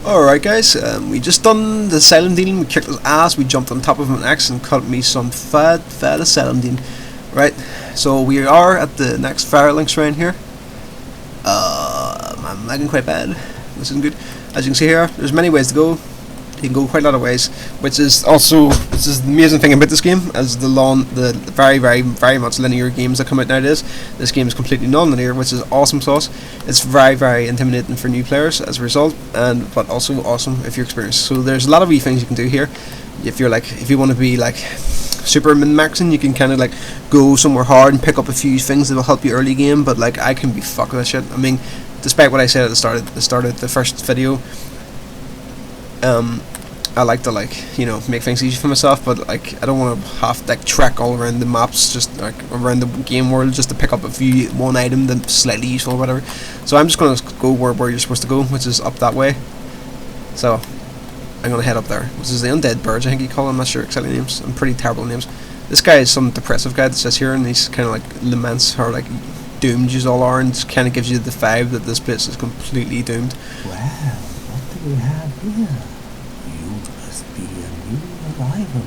Alright guys, we just done the Silent Demon, we kicked his ass, we jumped on top of him next and cut me some fat Silent Demon. Right, so we are at the next Firelink shrine here. I'm lagging quite bad, this isn't good. As you can see here, there's many ways to go. You can go quite a lot of ways, which is also, this is the amazing thing about this game, as the very much linear games that come out nowadays. This game is completely non-linear, which is awesome sauce. It's very intimidating for new players as a result, but also awesome if you're experienced. So there's a lot of wee things you can do here. If you want to be like super min-maxing, you can kind of like go somewhere hard and pick up a few things that will help you early game. But like I can be fucked with that shit. I mean, despite what I said at the start of the first video. I like to make things easy for myself, but like I don't want to have to like trek all around the maps, just like around the game world, just to pick up one item that's slightly useful or whatever. So I'm just gonna go where you're supposed to go, which is up that way. So I'm gonna head up there, which is the Undead Birds, I think you call them. I'm not sure exactly names. I'm pretty terrible names. This guy is some depressive guy that says here, and he's kind of like laments how like doomed you all are, and kind of gives you the vibe that this place is completely doomed. Well, what do we have here? Be a new arrival.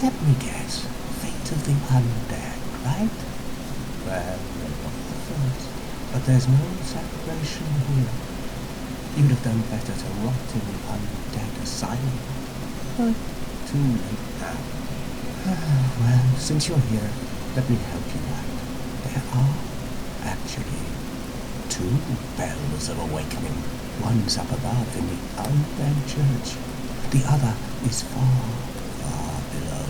Let me guess. Fate of the undead, right? Well, not the first. But there's no separation here. You'd have done better to rot in the undead asylum. But too late now. Well, since you're here, let me help you out. There are actually two bells of awakening. One's up above in the undead church. The other is far below,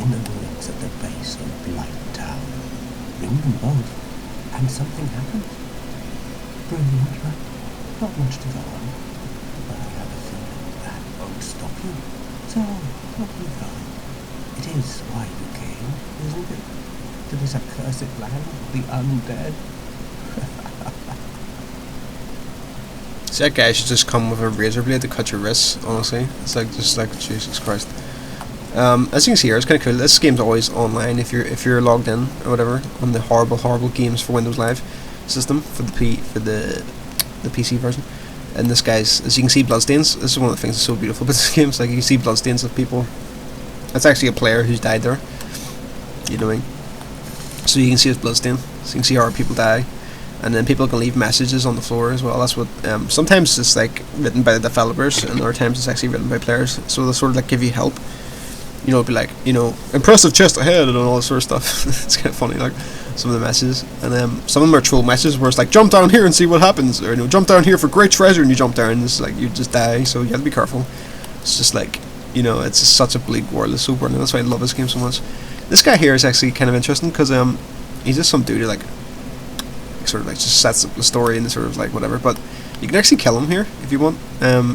in the ruins at the base of Blight Town. Ring them both, and something happens. Brilliant, right? Not much to go on, but I have a feeling that won't stop you. So, off you go. It is why you came, isn't it? To this accursed land of the undead? See, that guy should just come with a razor blade to cut your wrists, honestly. It's like, just like, Jesus Christ. As you can see here, it's kind of cool. This game's always online if you're logged in or whatever on the horrible games for Windows Live system for the PC version. And this guy's, as you can see, bloodstains. This is one of the things that's so beautiful about this game. It's like you can see bloodstains of people. That's actually a player who's died there. You know what I mean? So you can see his bloodstain. So you can see how people die. And then people can leave messages on the floor as well. That's what sometimes it's like written by the developers, and other times it's actually written by players. So they sort of like give you help. You know, it'd be like, you know, impressive chest ahead and all that sort of stuff. It's kind of funny, like some of the messages. And some of them are troll messages where it's like, jump down here and see what happens, or you know, jump down here for great treasure, and you jump down and it's like you just die. So you have to be careful. It's just like, you know, it's just such a bleak world. It's so boring. That's why I love this game so much. This guy here is actually kind of interesting because he's just some dude who like sort of like just sets up the story and sort of like whatever, but you can actually kill him here if you want. I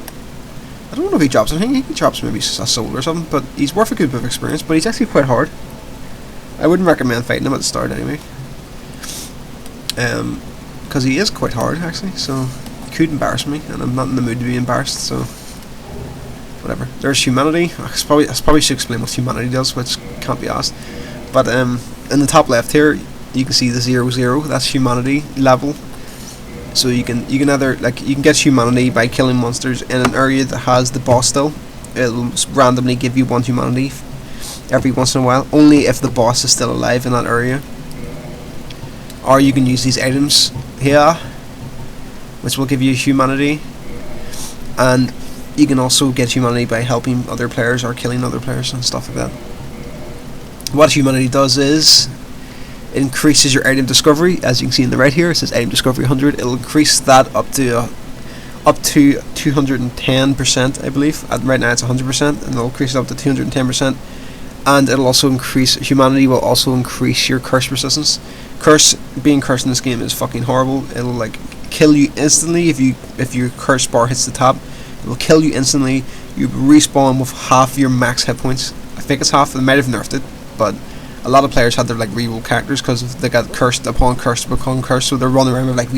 don't know if he drops anything. He drops maybe a soul or something, but he's worth a good bit of experience. But he's actually quite hard. I wouldn't recommend fighting him at the start anyway, because he is quite hard actually. So he could embarrass me, and I'm not in the mood to be embarrassed. So whatever. There's humanity. I probably should explain what humanity does, which can't be asked. But in the top left here, you can see the 0, that's humanity level. So you can either you can get humanity by killing monsters in an area that has the boss still. It'll randomly give you 1 humanity every once in a while, only if the boss is still alive in that area. Or you can use these items here, which will give you humanity, and you can also get humanity by helping other players or killing other players and stuff like that. What humanity does is increases your item discovery. As you can see in the right here, it says item discovery 100. It'll increase that up to 210%, I believe. Right now it's 100%, and it'll increase it up to 210%. And it'll also increase humanity. Will also increase your curse resistance. Being cursed in this game is fucking horrible. It'll like kill you instantly if your curse bar hits the top. It will kill you instantly. You respawn with half your max hit points. I think it's half. They might have nerfed it, but a lot of players had their like reroll characters because they got cursed upon cursed upon cursed, so they're running around with like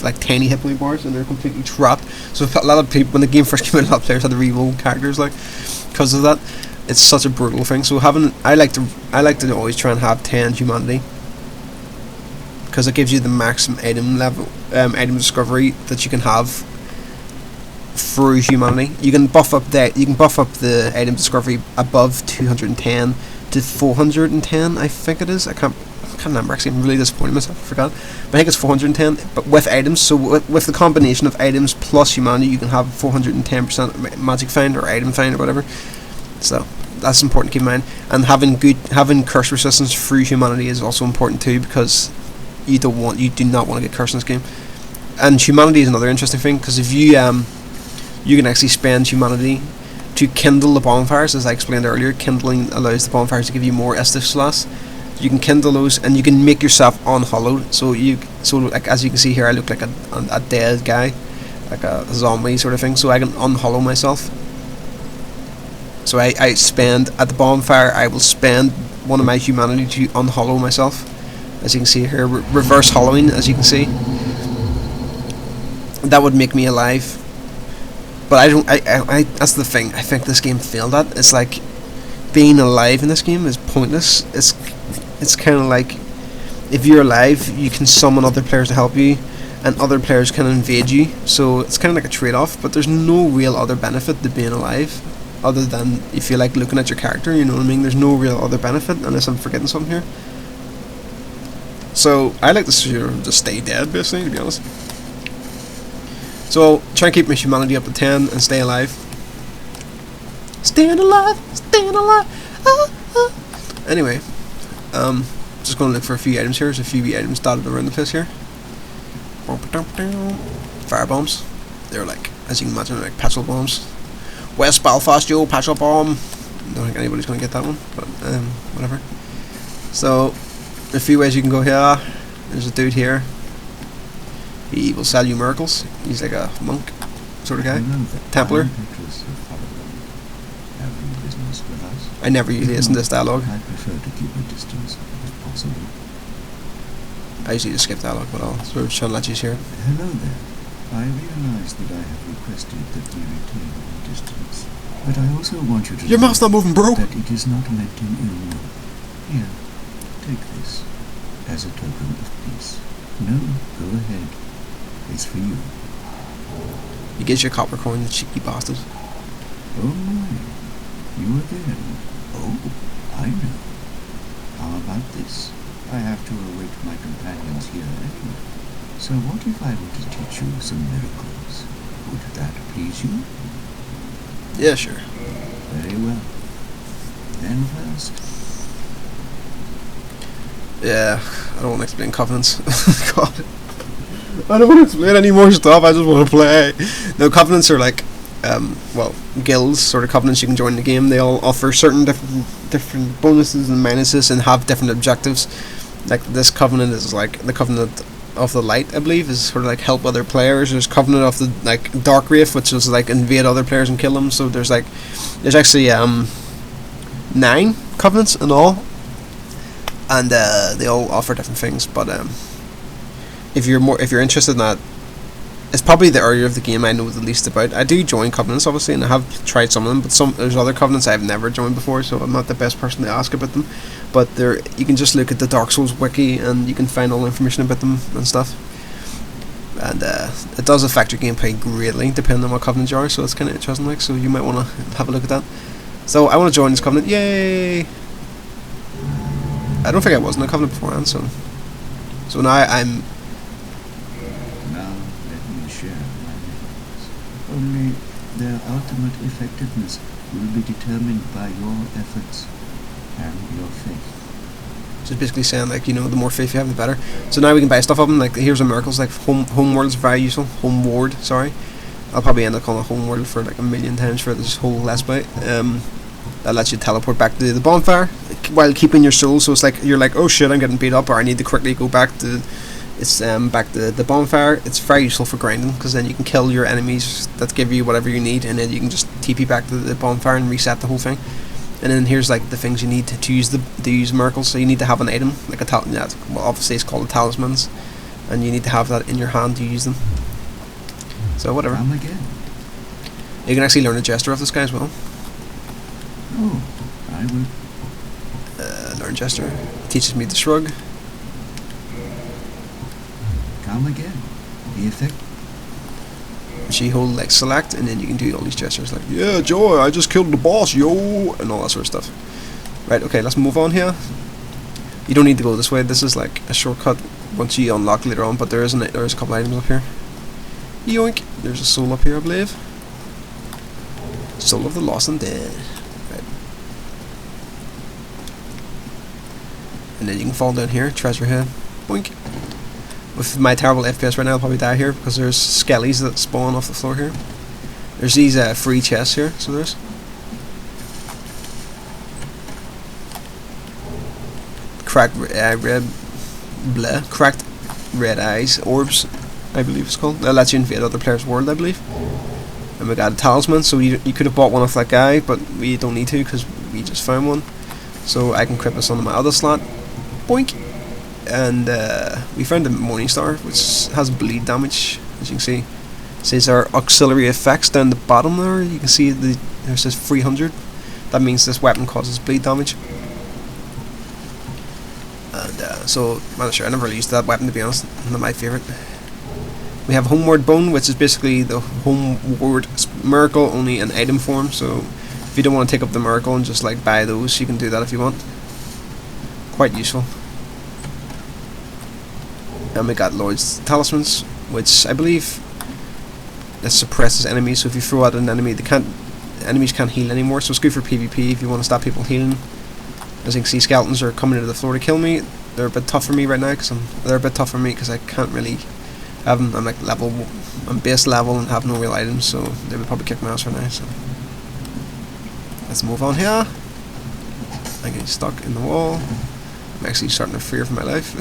like tiny hit point bars, and they're completely trapped. So a lot of people, when the game first came out, a lot of players had the reroll characters like because of that. It's such a brutal thing. So I like to always try and have 10 humanity, because it gives you the maximum item level, item discovery that you can have through humanity. You can buff up the item discovery above 210 to 410. I think it is. I can't remember. Actually, I'm really disappointed myself. I forgot. But I think it's 410. But with items, so with the combination of items plus humanity, you can have 410% magic find or item find or whatever. So that's important to keep in mind. And having curse resistance through humanity is also important too, because you do not want to get cursed in this game. And humanity is another interesting thing, because if you can actually spend humanity to kindle the bonfires, as I explained earlier. Kindling allows the bonfires to give you more estus slots. You can kindle those, and you can make yourself unhollowed. So like as you can see here, I look like a dead guy, like a zombie sort of thing. So I can unhollow myself. So I spend at the bonfire. I will spend one of my humanity to unhollow myself. As you can see here, reverse hollowing. As you can see, that would make me alive. But I don't. I that's the thing. I think this game failed at. It's like being alive in this game is pointless. It's kind of like if you're alive, you can summon other players to help you, and other players can invade you. So it's kind of like a trade-off. But there's no real other benefit to being alive, other than if you like looking at your character. You know what I mean? There's no real other benefit, unless I'm forgetting something here. So I like to just stay dead, basically, to be honest. So I'll try and keep my humanity up to 10 and stay alive. Staying alive, staying alive. Anyway, just going to look for a few items here. There's a few items dotted around the place here. Fire bombs. They're like, as you can imagine, like petrol bombs. West Belfast, yo, petrol bomb. Don't think anybody's going to get that one, but whatever. So, a few ways you can go here. There's a dude here. He will sell you miracles. He's like a monk sort of guy. Templar. I never usually listen to this dialogue. I prefer to keep a distance if possible. I usually just skip dialogue, but I'll sort of try and let you hear it. Hello there. I realize that I have requested that we retain our distance, but I also want you to Your mouth's not moving, bro! That it is not meant in ill will. Here, take this as a token of peace. No, go ahead. It's for you. He gives you a copper coin, the cheeky bastard. Oh my, you again. Oh, I know. How about this? I have to await my companions here anyway. So what if I were to teach you some miracles? Would that please you? Yeah, sure. Very well. Then first. Yeah, I don't want to explain covenants. God. I don't want to explain any more stuff, I just want to play. No, covenants are like, well, guilds, sort of covenants you can join in the game. They all offer certain different bonuses and minuses and have different objectives. Like this covenant is like the covenant of the light, I believe, is sort of like help other players. There's covenant of the like dark wraith, which is like invade other players and kill them. So there's actually 9 covenants in all, and they all offer different things. But if you're interested in that, it's probably the area of the game I know the least about. I do join covenants, obviously, and I have tried some of them, but there's other covenants I've never joined before, so I'm not the best person to ask about them. But you can just look at the Dark Souls wiki, and you can find all the information about them and stuff. And it does affect your gameplay greatly, depending on what covenant you are, so it's kind of interesting, like, so you might want to have a look at that. So I want to join this covenant, yay! I don't think I was in a covenant beforehand, so now I'm... Only their ultimate effectiveness will be determined by your efforts and your faith. Just basically saying, like, you know, the more faith you have, the better. So now we can buy stuff of them. Like, here's the miracles. Like, Homeworld is very useful. Homeward, sorry. I'll probably end up calling it Homeworld for like 1,000,000 times for this whole Let's Play. That lets you teleport back to the bonfire while keeping your soul. So it's like you're like, oh shit, I'm getting beat up, or I need to quickly go back to. It's back to the bonfire. It's very useful for grinding, because then you can kill your enemies that give you whatever you need, and then you can just TP back to the bonfire and reset the whole thing. And then here's like the things you need to use miracles. So you need to have an item, like a well, obviously it's called talismans, and you need to have that in your hand to use them. So whatever. Come again. You can actually learn a gesture of this guy as well. Oh, I will. Learn gesture. It teaches me to shrug. Come again. The effect. So you hold like select, and then you can do all these gestures like, yeah, joy, I just killed the boss, yo, and all that sort of stuff. Right, okay, let's move on here. You don't need to go this way. This is like a shortcut once you unlock later on, but there's a couple items up here. Yoink! There's a soul up here, I believe. Soul of the Lost and Dead. Right. And then you can fall down here, treasure head. Boink! With my terrible FPS right now, I'll probably die here because there's skellies that spawn off the floor here. There's these free chests here, so there's. Cracked cracked red eyes, orbs, I believe it's called. That lets you invade other players' world, I believe. And we got a talisman, so you could have bought one off that guy, but we don't need to because we just found one. So I can equip this onto my other slot. Boink! And we found the Morning Star, which has bleed damage, as you can see. It says our auxiliary effects down the bottom there. You can see there says 300. That means this weapon causes bleed damage. And so, I'm not sure, I never really used that weapon to be honest. Not my favourite. We have Homeward Bone, which is basically the Homeward Miracle, only in item form. So if you don't want to take up the Miracle and just like buy those, you can do that if you want. Quite useful. And we got Lloyd's Talismans, which I believe it suppresses enemies. So if you throw out an enemy, enemies can't heal anymore. So it's good for PvP if you want to stop people healing. As you can see, skeletons are coming into the floor to kill me. They're a bit tough for me right now because I can't really have them. I'm like I'm base level and have no real items, so they would probably kick my ass right now. So let's move on here. I'm getting stuck in the wall. I'm actually starting to fear for my life.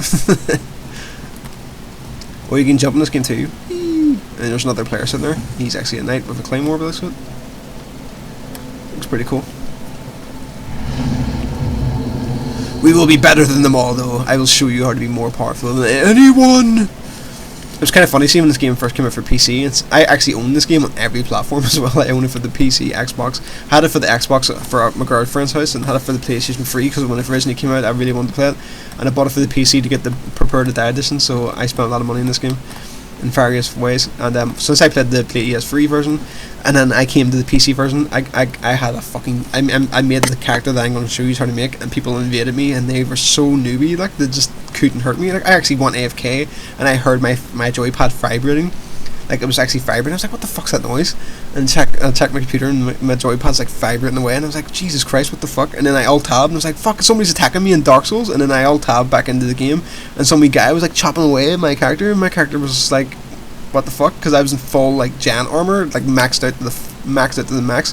Or you can jump in this game too. And there's another player sitting there. He's actually a knight with a claymore by this one. Looks pretty cool. We will be better than them all, though. I will show you how to be more powerful than anyone. It was kind of funny seeing when this game first came out for PC. I actually own this game on every platform as well. I own it for the PC, Xbox. Had it for the Xbox for my girlfriend's house, and had it for the PlayStation 3 because when it originally came out, I really wanted to play it. And I bought it for the PC to get the Prepare to Die edition. So I spent a lot of money in this game in various ways. And since I played the PS3 version, and then I came to the PC version, I had a fucking I made the character that I'm going to show you how to make, and people invaded me, and they were so newbie, like they just couldn't hurt me. Like I actually went AFK, and I heard my joypad vibrating, like it was actually vibrating. I was like, what the fuck's that noise? And I checked my computer, and my joypad's like vibrating away, and I was like, Jesus Christ, what the fuck? And then I alt-tabbed, and I was like, fuck, somebody's attacking me in Dark Souls. And then I alt-tabbed back into the game, and some wee guy was like chopping away at my character, and my character was just like, what the fuck? Because I was in full like giant armor, like maxed out to the max,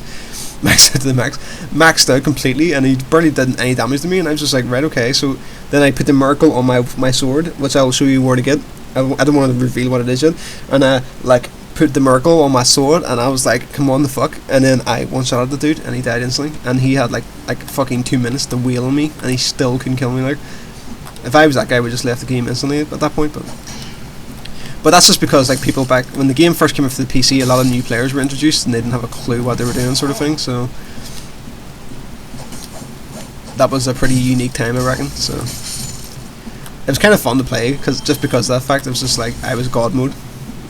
maxed out completely, and he barely did any damage to me. And I was just like, right, okay. So then I put the Miracle on my sword, which I will show you where to get. I don't want to reveal what it is yet. And I like put the Miracle on my sword, and I was like, come on, the fuck. And then I one-shotted the dude, and he died instantly. And he had like fucking 2 minutes to wheel on me, and he still couldn't kill me. Like, if I was that guy, I would just left the game instantly at that point. But that's just because like people back when the game first came out for the PC, a lot of new players were introduced and they didn't have a clue what they were doing, sort of thing. So that was a pretty unique time, I reckon. So it was kind of fun to play because of that fact. It was just like I was God mode,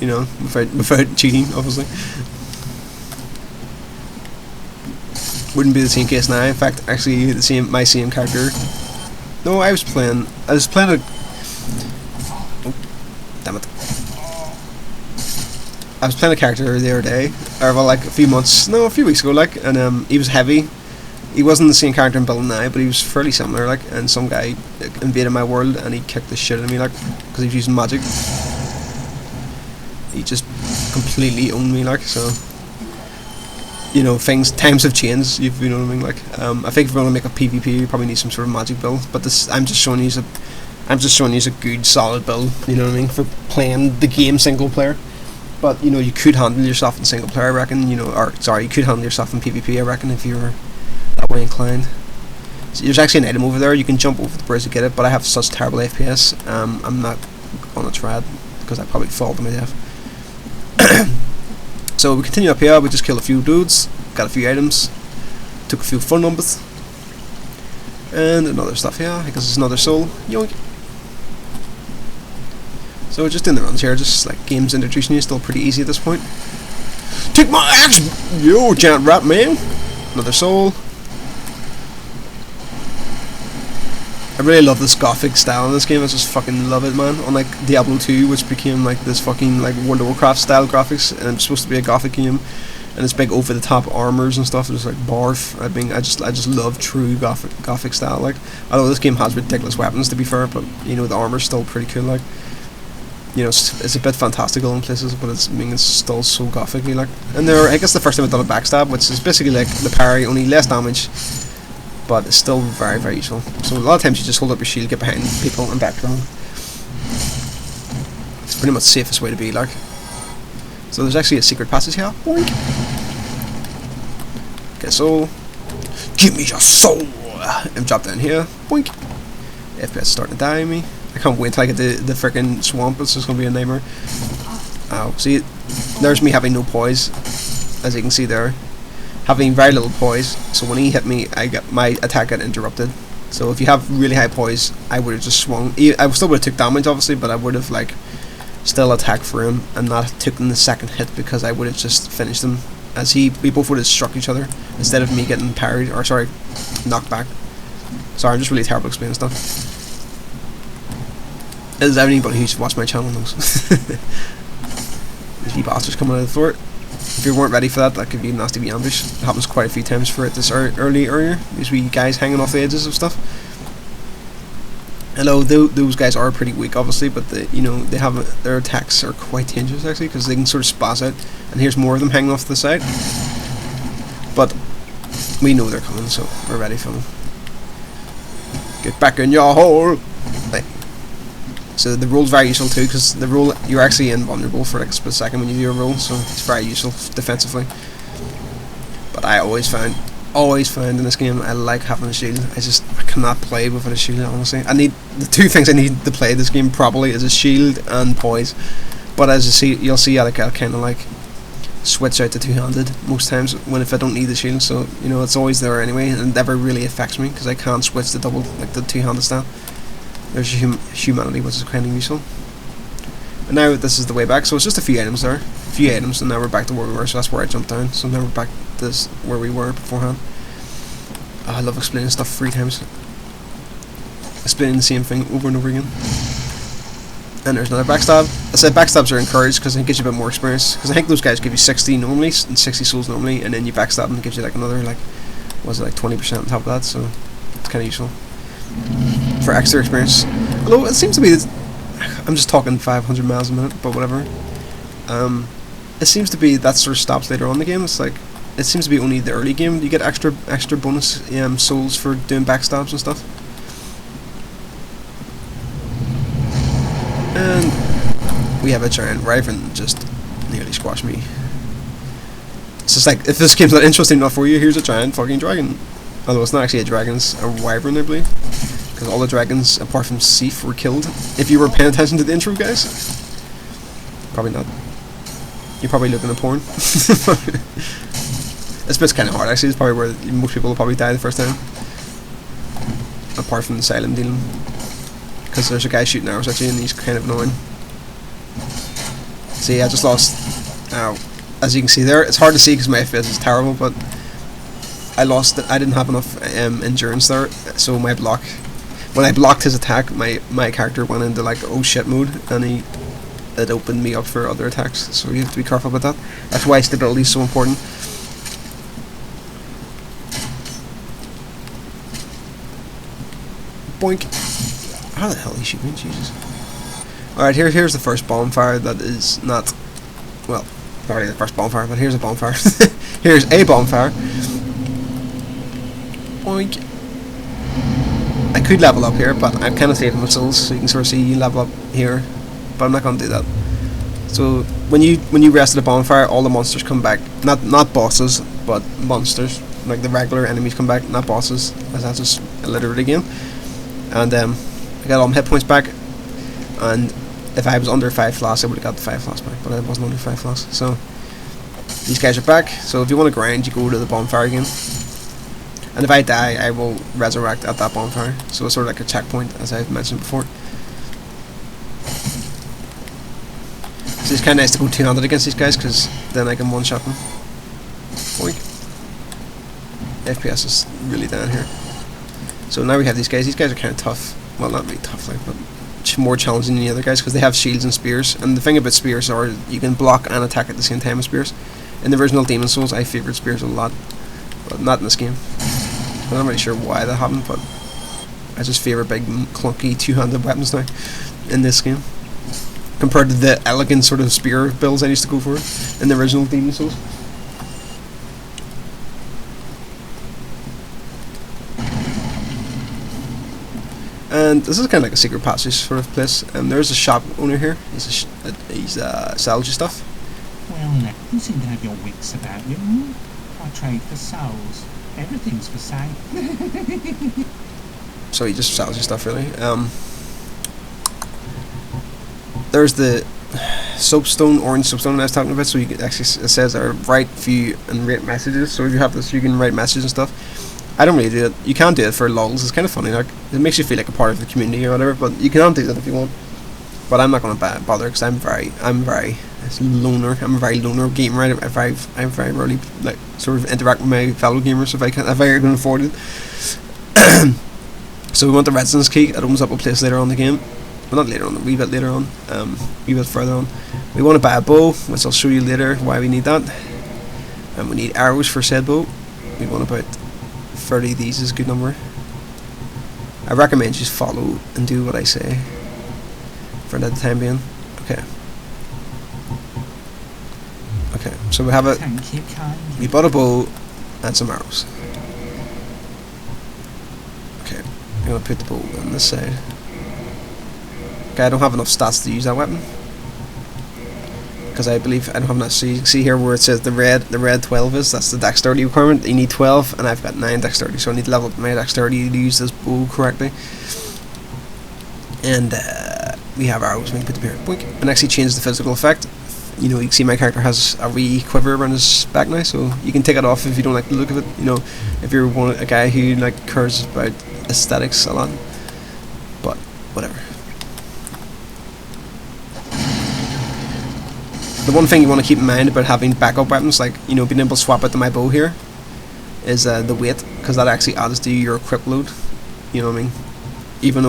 you know, without cheating, obviously. Wouldn't be the same case now. In fact, actually, my same character. No, I was playing a. Oh, damn it. I was playing a character the other day, or well, like a few weeks ago, like, and he was heavy. He wasn't the same character in build now, but he was fairly similar, like, and some guy invaded my world and he kicked the shit out of me, like, because he was using magic. He just completely owned me, like, so, you know, times have changed, if you know what I mean, like, I think if we're going to make a PvP, you probably need some sort of magic build, but I'm just showing you a good, solid build, you know what I mean, for playing the game single player. But, you know, you could handle yourself in single player, I reckon, you know, you could handle yourself in PvP, I reckon, if you were that way inclined. So there's actually an item over there, you can jump over the bridge to get it, but I have such terrible FPS, I'm not gonna try it, because I probably fall to my death. So we continue up here, we just killed a few dudes, got a few items, took a few fun numbers, and another stuff here, I guess it's another soul, yoink. So we're just doing the runs here, just like games introducing you, still pretty easy at this point. Take my axe, yo, giant rat man. Another soul. I really love this gothic style in this game. I just fucking love it, man. Unlike Diablo 2, which became like this fucking like World of Warcraft style graphics, and it's supposed to be a gothic game, and it's big over the top armors and stuff. It's like barf. I mean, I just love true gothic style. Like, although this game has ridiculous weapons, to be fair, but you know the armor's still pretty cool. Like, you know, it's a bit fantastical in places, but it's, I mean, it's still so gothic-y, like. And there, I guess the first time I've done a backstab, which is basically like the parry, only less damage, but it's still very, very useful. So a lot of times you just hold up your shield, get behind people, and background. It's pretty much the safest way to be, like. So there's actually a secret passage here. Boink. Get a soul. Give me your soul! And drop down here. Boink. FPS is starting to die on me. I can't wait till I get the freaking swamp. It's just going to be a nightmare. Ow. See, there's me having no poise, as you can see there. Having very little poise, so when he hit me, my attack got interrupted. So if you have really high poise, I would have just swung. I still would have took damage, obviously, but I would have like still attacked for him and not taken the second hit, because I would have just finished him. As we both would have struck each other instead of me getting parried, or sorry, knocked back. Sorry, I'm just really terrible at explaining stuff. As anybody who's watched my channel knows. There's wee bastards coming out of the fort. If you weren't ready for that, that could be a nasty wee ambush. It happens quite a few times for it this earlier. These wee guys hanging off the edges of stuff. Hello, those guys are pretty weak, obviously, but you know, they have their attacks are quite dangerous actually, because they can sort of spaz out. And here's more of them hanging off to the side. But we know they're coming, so we're ready for them. Get back in your hole. Right. So the roll's very useful too, because the roll, you're actually invulnerable for like a split second when you do a roll, so it's very useful defensively. But I always found in this game, I like having a shield. I cannot play without a shield, honestly. I need the two things I need to play this game properly is a shield and poise. But as you see, you'll see, I kind of like switch out to two-handed most times if I don't need the shield. So you know, it's always there anyway, and it never really affects me because I can't switch the two-handed style. There's humanity, which is kind of useful. And now this is the way back, so it's just a few items there. A few items, and now we're back to where we were, so that's where I jumped down. So now we're back to this, where we were beforehand. Oh, I love explaining stuff 3 times. Explaining the same thing over and over again. And there's another backstab. I said backstabs are encouraged because it gives you a bit more experience. Because I think those guys give you 60 normally, and 60 souls normally, and then you backstab them, it gives you like another, like, what was it, like 20% on top of that, so it's kind of useful. For extra experience. Although it seems to be, I'm just talking 500 miles a minute, but whatever. It seems to be that sort of stops later on in the game. It's like, it seems to be only the early game you get extra bonus souls for doing backstabs and stuff. And we have a giant wyvern just nearly squashed me. It's just like, if this game's not interesting enough for you, here's a giant fucking dragon. Although it's not actually a dragon, it's a wyvern, I believe. Because all the dragons, apart from Sif, were killed. If you were paying attention to the intro, guys. Probably not. You're probably looking at porn. This bit's kind of hard, actually. It's probably where most people will probably die the first time. Apart from the silent dealing. Because there's a guy shooting arrows at you, and he's kind of annoying. See, I just lost... Ow. As you can see there, it's hard to see because my FPS is terrible, but... I didn't have enough endurance there, so my block... When I blocked his attack, my character went into like oh shit mode, and it opened me up for other attacks, so you have to be careful about that. That's why stability is so important. Boink! How the hell did he shoot me? Jesus. Alright, here's the first bonfire that is not... Well, not really the first bonfire, but here's a bonfire. Here's a bonfire. Boink. I could level up here, but I'm kind of saving my souls, so you can sort of see you level up here, but I'm not going to do that. So when you rest at a bonfire, all the monsters come back. Not bosses, but monsters. Like the regular enemies come back, not bosses, as I just alliterated again. And I got all my hit points back, and if I was under 5 floss, I would have got the 5 floss back, but I wasn't under 5 floss. So these guys are back, so if you want to grind, you go to the bonfire again. And if I die, I will resurrect at that bonfire. So it's sort of like a checkpoint, as I've mentioned before. So it's kind of nice to go two-handed against these guys, because then I can one-shot them. Boink. FPS is really down here. So now we have these guys. These guys are kind of tough. Well, not really tough, like, but more challenging than the other guys, because they have shields and spears. And the thing about spears are you can block and attack at the same time with spears. In the original Demon Souls, I favoured spears a lot, but not in this game. I'm not really sure why that happened, but I just favour big, clunky, two-handed weapons now in this game, compared to the elegant sort of spear builds I used to go for in the original Demon Souls. And this is kind of like a secret passage sort of place. There's a shop owner here. He's sells you stuff. Well, now, you seem to have your wits about you. I trade for souls. Everything's for sale. So he just sells you stuff, really. There's the soapstone, orange soapstone I was talking about. So you can actually, it says write, view, and rate messages. So if you have this, you can write messages and stuff. I don't really do it. You can do it for lols. It's kind of funny. Like, it makes you feel like a part of the community or whatever. But you can do that if you want. But I'm not going to bother, because I'm very loner. I'm a very loner gamer. I very rarely like sort of interact with my fellow gamers if I can afford it. So we want the Redstone's key. It opens up a place later on in the game. Well, not later on, a wee bit later on. A wee bit further on. We want to buy a bow, which I'll show you later why we need that. And we need arrows for said bow. We want about 30 of these is a good number. I recommend you just follow and do what I say for the time being. Okay. Okay, so we have a... We bought a bow and some arrows. Okay, I'm going to put the bow on this side. Okay, I don't have enough stats to use that weapon, because I believe I don't have enough. So you can see here where it says the red 12 is, that's the dexterity requirement. You need 12, and I've got 9 dexterity, so I need to level up my dexterity to use this bow correctly. And we have arrows, we can put them here. Boink. And actually change the physical effect. You know, you can see my character has a wee quiver around his back now, so you can take it off if you don't like the look of it. You know, if you're a guy who like cares about aesthetics a lot. But whatever. The one thing you want to keep in mind about having backup weapons, like, you know, being able to swap out to my bow here, is the weight, because that actually adds to your equip load. You know what I mean? Even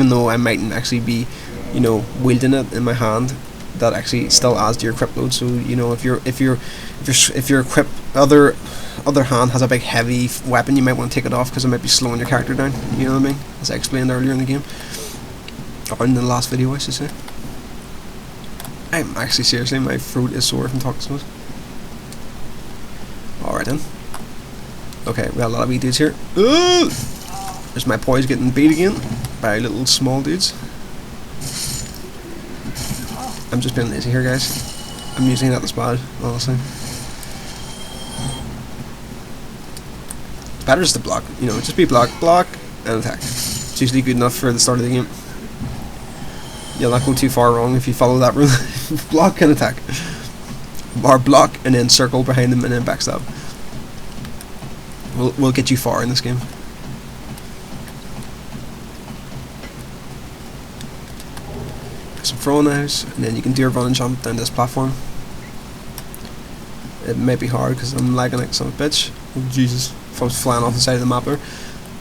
though I mightn't actually be, you know, wielding it in my hand, that actually still adds to your equip load. So, you know, if your equip other hand has a big heavy weapon, you might want to take it off, because it might be slowing your character down. You know what I mean? As I explained earlier in the game, or in the last video, I should say. I'm actually seriously, my throat is sore from talking so much. Alright then. Okay, we got a lot of wee dudes here. Ooh! There's my poise getting beat again by little small dudes. I'm just being lazy here, guys. I'm using that as bad, honestly. It's better just to block, you know, just be block, and attack. It's usually good enough for the start of the game. You'll not go too far wrong if you follow that rule. Block and attack. Or block and then circle behind them and then backstab. We'll get you far in this game. Some throwing knives, and then you can do a run and jump down this platform. It may be hard because I'm lagging like some bitch. Oh Jesus, if I was flying off the side of the map there.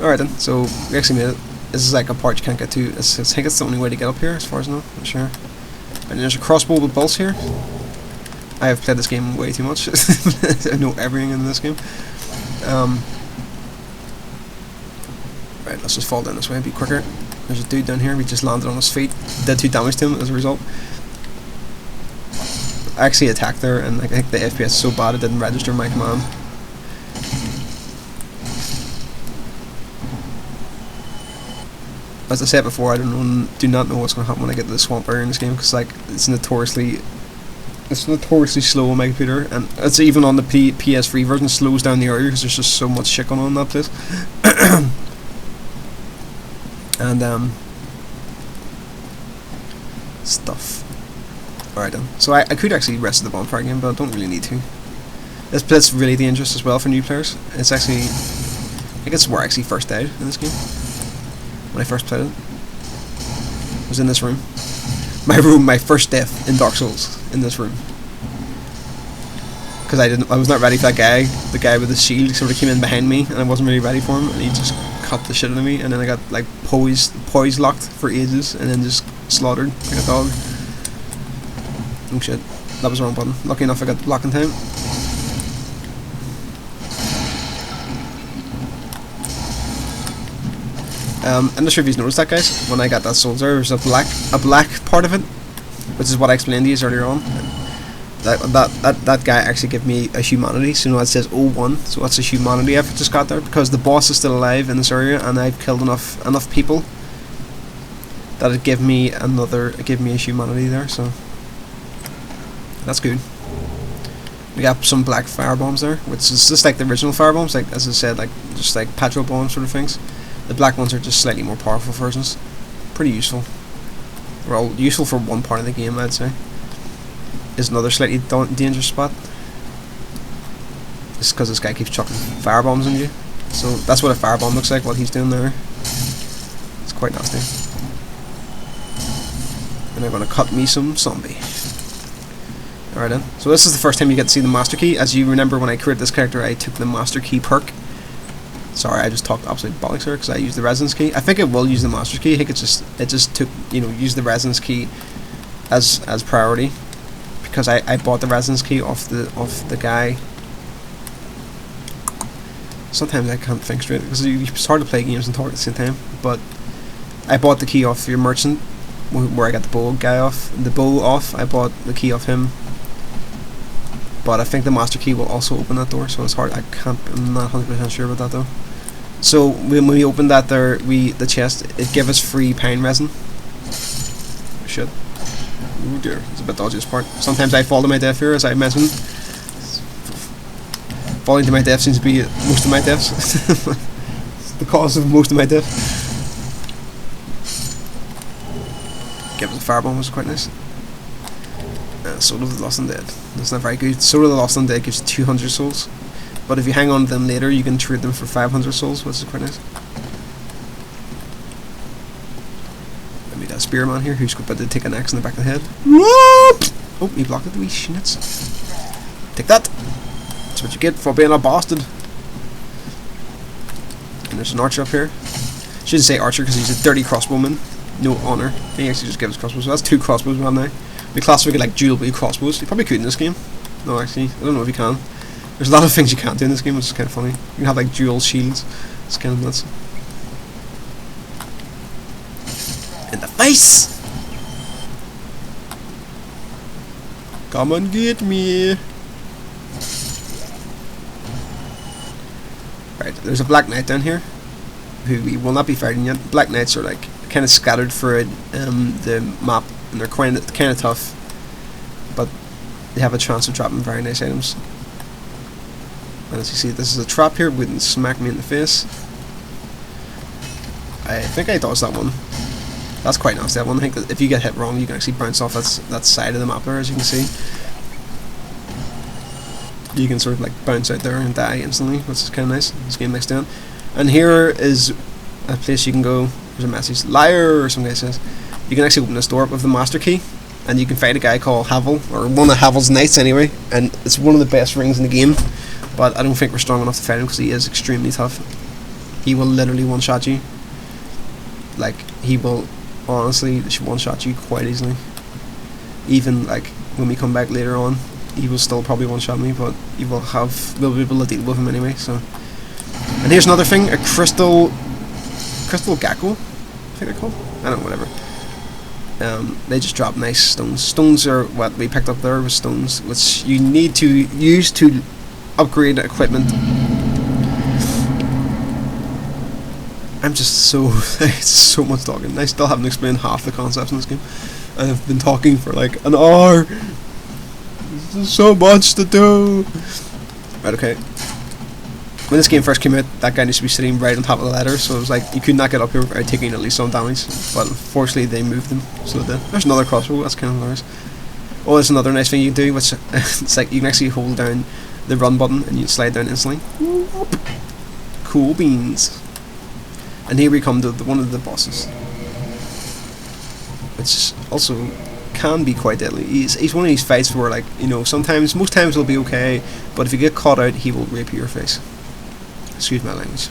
Alright then, so we actually made it. This is like a part you can't get to. I think it's the only way to get up here, as far as I know. Not sure. And there's a crossbow with bolts here. I have played this game way too much. I know everything in this game. Right, let's just fall down this way and be quicker. There's a dude down here. We just landed on his feet. Did 2 damage to him as a result. I actually attacked there, and I think the FPS is so bad it didn't register my command. As I said before, I do not know what's going to happen when I get to the swamp area in this game, because like it's notoriously slow on my computer, and it's even on the PS3 version slows down the area because there's just so much shit going on in that place. And stuff. Alright then. So I could actually rest at the bonfire again, but I don't really need to. This place's really dangerous as well for new players. It's actually, I think it's where I actually first died in this game. When I first played it, was in this room. My first death in Dark Souls in this room. Because I was not ready for that guy. The guy with the shield sort of came in behind me, and I wasn't really ready for him, and he just cut the shit out of me, and then I got like poise locked for ages, and then just slaughtered like a dog. Oh shit, that was the wrong button. Lucky enough I got the block in time. I'm not sure if you've noticed that, guys. When I got that soldier, there's a black part of it, which is what I explained to you earlier on. That guy actually gave me a humanity, so you know it says 01, so that's a humanity I've just got there, because the boss is still alive in this area, and I've killed enough people that it gave me a humanity there, so that's good. We got some black fire bombs there, which is just like the original fire bombs, like as I said, like just like petrol bomb sort of things. The black ones are just slightly more powerful versions. Pretty useful. They're all useful for one part of the game, I'd say. Is another slightly dangerous spot. It's because this guy keeps chucking firebombs on you. So that's what a firebomb looks like, what he's doing there. It's quite nasty. And I'm going to cut me some zombie. Alright then. So this is the first time you get to see the Master Key. As you remember, when I created this character, I took the Master Key perk. Sorry, I just talked absolute bollocks here because I used the Resonance Key. I think it will use the Master Key. I think it just took, use the Resonance Key as priority. Because I bought the Resonance Key off the guy. Sometimes I can't think straight because it's hard to play games and talk at the same time. But I bought the key off your merchant, where I got the bow guy off. The bow off. I bought the key off him. But I think the Master Key will also open that door, so it's hard. I'm not 100% sure about that though. So when we opened that there, the chest, it gave us free pine resin. Shit. Oh dear, it's a bit dodgy this part. Sometimes I fall to my death here, as I mentioned. Falling to my death seems to be most of my deaths. It's the cause of most of my death. Give us a firebomb, was quite nice. Soul of the Lost Undead. That's not very good. Soul of the Lost Undead gives 200 souls. But if you hang on to them later, you can trade them for 500 souls, which is quite nice. Let me that spearman here, who's about to take an axe in the back of the head. Oh, he blocked it, wee schnitz. Take that! That's what you get for being a bastard. And there's an archer up here. Shouldn't say archer because he's a dirty crossbowman. No honour. He actually just gives crossbows. So that's 2 crossbows around now. We classify it like dual blade crossbows. You probably could in this game. No, actually, I don't know if you can. There's a lot of things you can't do in this game, which is kind of funny. You can have like dual shields. It's kind of nuts. In the face! Come and get me! Right, there's a Black Knight down here, who we will not be fighting yet. Black Knights are like kind of scattered through the map, and they're kind of tough, but they have a chance of dropping very nice items. And as you see, this is a trap here, wouldn't smack me in the face. I think I dodged that one. That's quite nasty, that one. I think that if you get hit wrong, you can actually bounce off that side of the map there, as you can see. You can sort of like bounce out there and die instantly, which is kind of nice. This game likes doing. And here is a place you can go. There's a message, liar, or some guy says. You can actually open this door up with the Master Key, and you can fight a guy called Havel, or one of Havel's knights anyway, and it's one of the best rings in the game. But I don't think we're strong enough to fight him because he is extremely tough. He will literally one-shot you. Like, he will honestly one-shot you quite easily. Even like when we come back later on, he will still probably one-shot me, but we'll be able to deal with him anyway. So, and here's another thing: a crystal gecko, I think they're called. I don't know, whatever. They just drop nice stones. Stones are what we picked up there, was stones, which you need to use to upgrade equipment. I'm just it's so much talking. I still haven't explained half the concepts in this game. I've been talking for like an hour. There's so much to do. Right, okay. When this game first came out, that guy used to be sitting right on top of the ladder, so it was like you could not get up here without taking at least some damage. But unfortunately, they moved him, so they did. There's another crossbow. That's kind of hilarious. Oh, there's another nice thing you can do, which it's like you can actually hold down the run button and you slide down instantly. Cool beans. And here we come to one of the bosses, which also can be quite deadly. He's one of these fights where, like, you know, most times he'll be okay, but if you get caught out, he will rape your face. Excuse my language.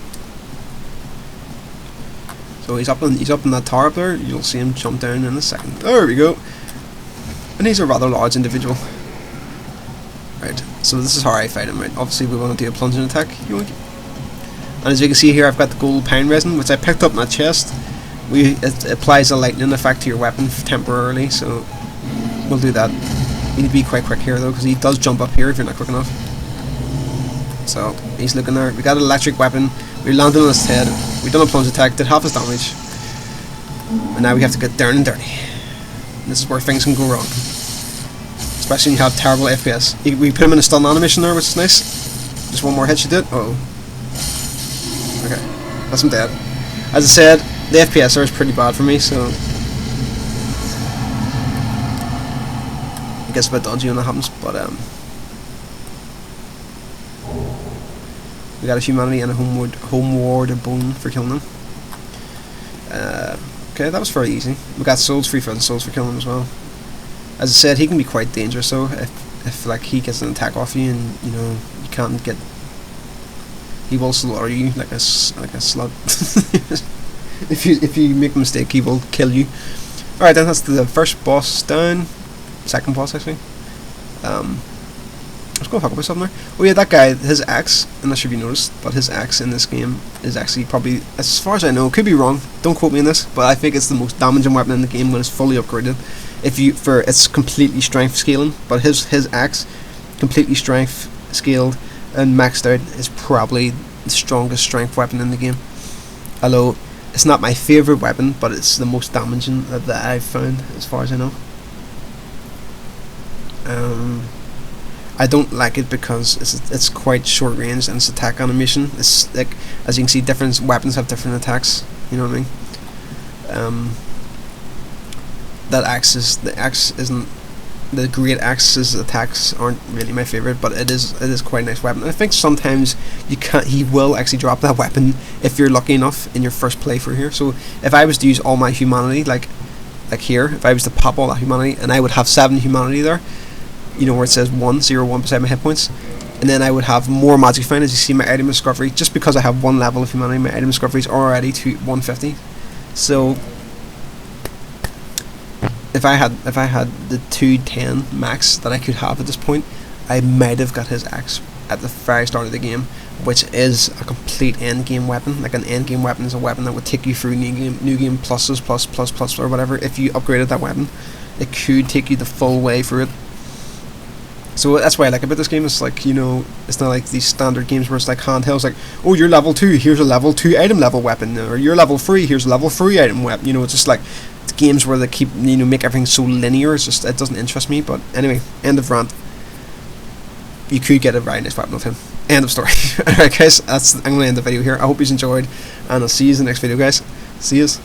So he's up in that tower up there. You'll see him jump down in a second. There we go. And he's a rather large individual. Right. So this is how I fight him. Right. Obviously, we want to do a plunging attack. Yoink. And as you can see here, I've got the gold pine resin, which I picked up in my chest. It applies a lightning effect to your weapon temporarily, so we'll do that. You need to be quite quick here though, because he does jump up here if you're not quick enough. So he's looking there. We got an electric weapon. We landed on his head. We done a plunge attack. Did half his damage. And now we have to get down and dirty. And this is where things can go wrong, especially when you have terrible FPS. We put him in a stun animation there, which is nice. Just one more hit, she did. Uh oh. Okay, that's him dead. As I said, the FPS there is pretty bad for me, so it gets a bit dodgy when that happens. But we got a humanity and a homeward bone for killing them. Okay, that was fairly easy. We got souls, 3,000 souls for killing him as well. As I said, he can be quite dangerous though if like he gets an attack off you and you know you can't get. He will slaughter you like a slug. If you make a mistake, he will kill you. Alright, then that's the first boss down. Second boss, actually. I was going to talk about something there. Oh yeah, that guy, his axe, I'm not sure if you noticed, but his axe in this game is actually probably, as far as I know, could be wrong, don't quote me on this, but I think it's the most damaging weapon in the game when it's fully upgraded. It's completely strength scaling, but his axe, completely strength scaled and maxed out, is probably the strongest strength weapon in the game. Although it's not my favourite weapon, but it's the most damaging that I've found, as far as I know. I don't like it because it's quite short range and its attack animation. It's like, as you can see, different weapons have different attacks. You know what I mean? The great axe's attacks aren't really my favourite, but it is quite a nice weapon. And I think sometimes he will actually drop that weapon if you're lucky enough in your first playthrough here. So if I was to use all my humanity, like here, if I was to pop all that humanity, and I would have 7 humanity there, you know where it says 101 beside my hit points, and then I would have more magic find. As you see, my item discovery, just because I have 1 level of humanity, my item discovery is already to 150. So if I had the 210 max that I could have at this point, I might have got his axe at the very start of the game, which is a complete end game weapon. Like, an end game weapon is a weapon that would take you through new game pluses, plus or whatever. If you upgraded that weapon, it could take you the full way through it. So that's what I like about this game. It's like, you know, it's not like these standard games where it's like handhelds, like, oh, you're level 2, here's a level 2 item level weapon, or you're level 3, here's a level 3 item weapon. You know, it's just like, it's games where they keep, you know, make everything so linear. It's just, it doesn't interest me. But anyway, end of rant. You could get a very nice weapon with him. End of story. Alright guys, I'm going to end the video here. I hope you enjoyed, and I'll see you in the next video, guys. See yous.